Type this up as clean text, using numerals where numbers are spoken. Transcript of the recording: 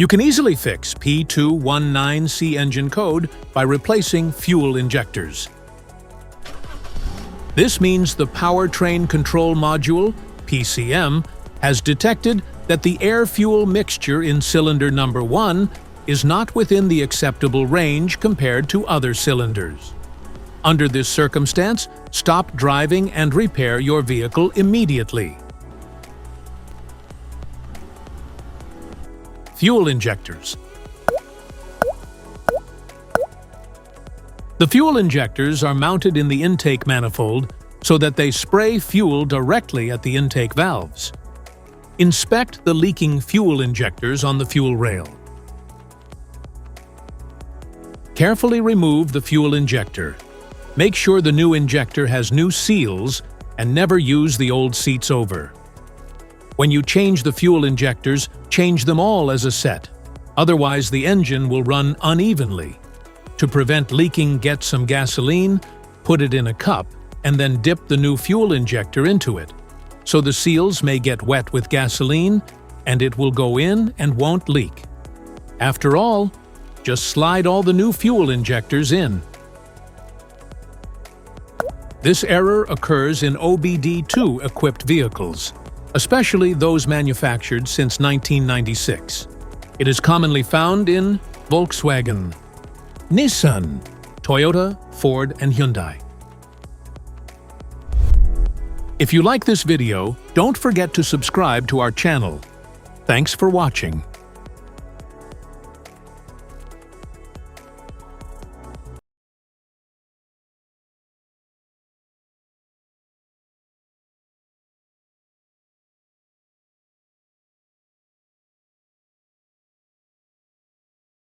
You can easily fix P219C engine code by replacing fuel injectors. This means the Powertrain Control Module, PCM, has detected that the air-fuel mixture in cylinder number 1 is not within the acceptable range compared to other cylinders. Under this circumstance, stop driving and repair your vehicle immediately. Fuel injectors. The fuel injectors are mounted in the intake manifold so that they spray fuel directly at the intake valves. Inspect the leaking fuel injectors on the fuel rail. Carefully remove the fuel injector. Make sure the new injector has new seals and never use the old seats over. When you change the fuel injectors, change them all as a set. Otherwise, the engine will run unevenly. To prevent leaking, get some gasoline, put it in a cup, and then dip the new fuel injector into it. So the seals may get wet with gasoline, and it will go in and won't leak. After all, just slide all the new fuel injectors in. This error occurs in OBD2 equipped vehicles, especially those manufactured since 1996. It is commonly found in Volkswagen, Nissan, Toyota, Ford, and Hyundai. If you like this video, don't forget to subscribe to our channel. Thanks for watching.